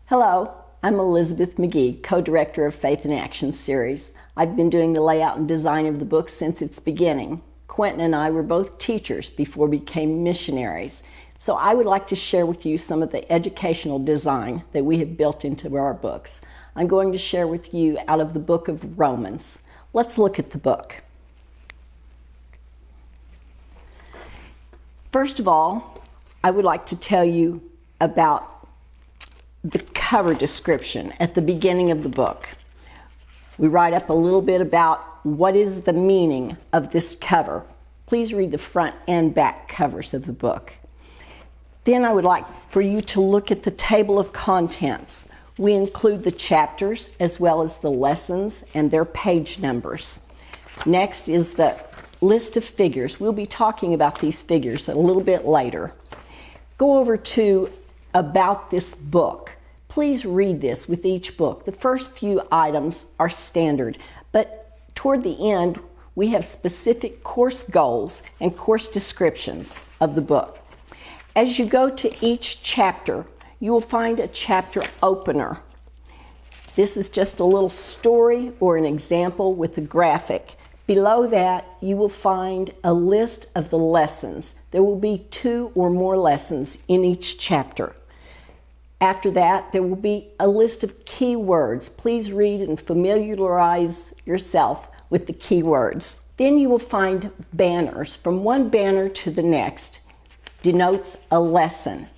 Hello, I'm Elizabeth McGee, co-director of Faith in Action series. I've been doing the layout and design of the book since its beginning. Quentin and I were both teachers before we became missionaries. So I would like to share with you some of the educational design that we have built into our books. I'm going to share with you out of the book of Romans. Let's look at the book. First of all, I would like to tell you about the cover description at the beginning of the book. We write up a little bit about what is the meaning of this cover. Please read the front and back covers of the book. Then I would like for you to look at the table of contents. We include the chapters as well as the lessons and their page numbers. Next is the list of figures. We'll be talking about these figures a little bit later. Go over to About This Book. Please read this with each book. The first few items are standard, but toward the end, we have specific course goals and course descriptions of the book. As you go to each chapter, you will find a chapter opener. This is just a little story or an example with a graphic. Below that, you will find a list of the lessons. There will be 2 or more lessons in each chapter. After that, there will be a list of keywords. Please read and familiarize yourself with the keywords. Then you will find banners. From one banner to the next denotes a lesson.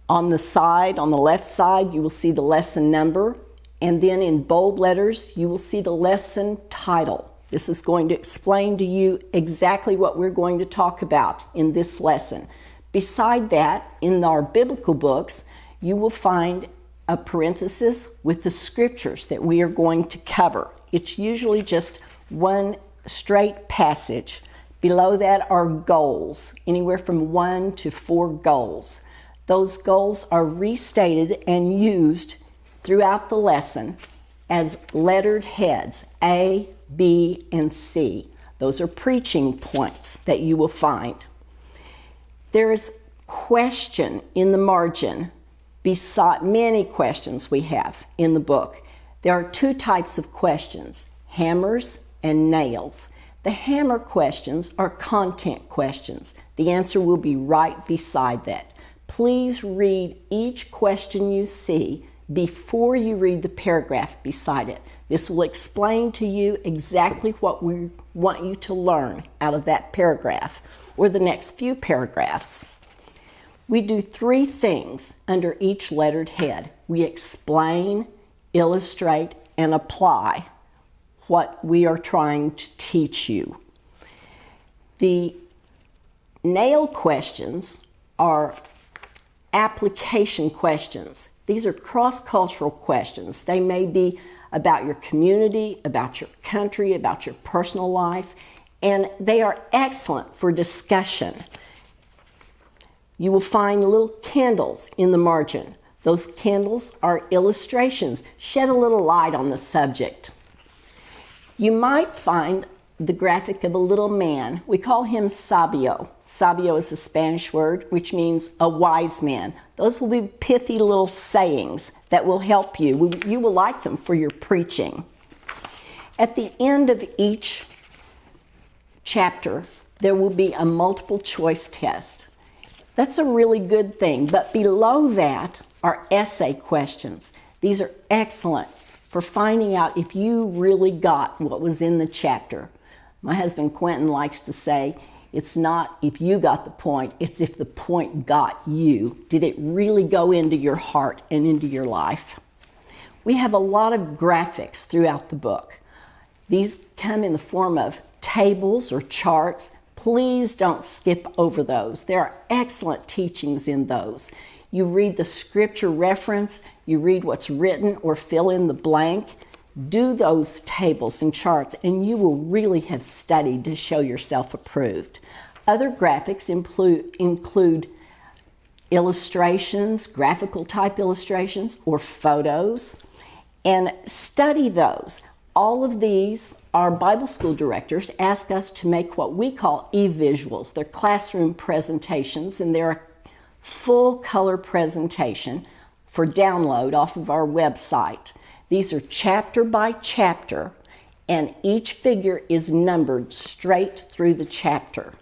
On the side, on the left side, you will see the lesson number, and then in bold letters, you will see the lesson title. This is going to explain to you exactly what we're going to talk about in this lesson. Beside that, in our biblical books, you will find a parenthesis with the scriptures that we are going to cover. It's usually just one straight passage. Below that are goals, anywhere from 1 to 4 goals. Those goals are restated and used throughout the lesson as lettered heads, A, B, and C. Those are preaching points that you will find. There is question in the margin. Beside many questions we have in the book, there are 2 types of questions, hammers and nails. The hammer questions are content questions. The answer will be right beside that. Please read each question you see before you read the paragraph beside it. This will explain to you exactly what we want you to learn out of that paragraph or the next few paragraphs. We do 3 things under each lettered head. We explain, illustrate, and apply what we are trying to teach you. The nail questions are application questions. These are cross-cultural questions. They may be about your community, about your country, about your personal life, and they are excellent for discussion. You will find little candles in the margin. Those candles are illustrations, shed a little light on the subject. You might find the graphic of a little man. We call him sabio. Sabio is a Spanish word which means a wise man. Those will be pithy little sayings that will help you. You will like them for your preaching. At the end of each chapter, there will be a multiple choice test. That's a really good thing, but below that are essay questions. These are excellent for finding out if you really got what was in the chapter. My husband Quentin likes to say, it's not if you got the point, it's if the point got you. Did it really go into your heart and into your life? We have a lot of graphics throughout the book. These come in the form of tables or charts. Please don't skip over those. There are excellent teachings in those. You read the scripture reference, you read what's written or fill in the blank. Do those tables and charts and you will really have studied to show yourself approved. Other graphics include illustrations, graphical type illustrations, or photos, and study those. All of these, our Bible school directors ask us to make what we call e-visuals. They're classroom presentations, and they're a full color presentation for download off of our website. These are chapter by chapter, and each figure is numbered straight through the chapter.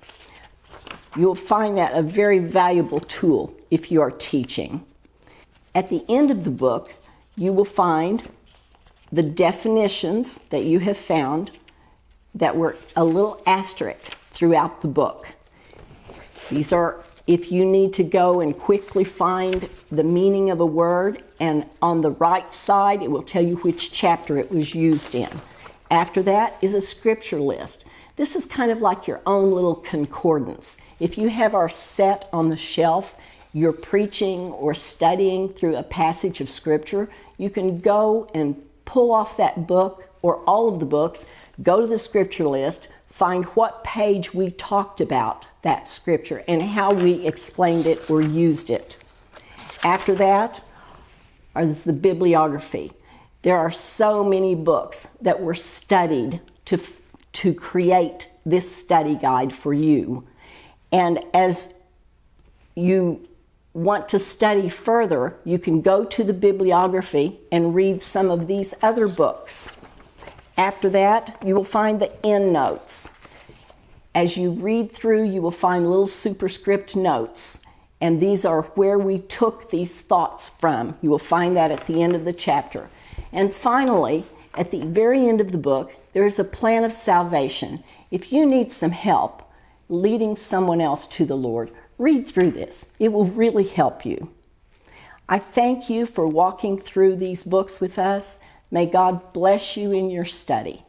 You'll find that a very valuable tool if you are teaching. At the end of the book, you will find the definitions that you have found that were a little asterisk throughout the book. These are if you need to go and quickly find the meaning of a word, and on the right side it will tell you which chapter it was used in. After that is a scripture list. This is kind of like your own little concordance. If you have our set on the shelf, you're preaching or studying through a passage of scripture, you can go and pull off that book or all of the books, go to the scripture list, find what page we talked about that scripture and how we explained it or used it. After that is the bibliography. There are so many books that were studied to create this study guide for you. And as you want to study further, you can go to the bibliography and read some of these other books. After that, you will find the endnotes. As you read through, you will find little superscript notes, and these are where we took these thoughts from. You will find that at the end of the chapter. And finally, at the very end of the book, there is a plan of salvation. If you need some help leading someone else to the Lord, read through this. It will really help you. I thank you for walking through these books with us. May God bless you in your study.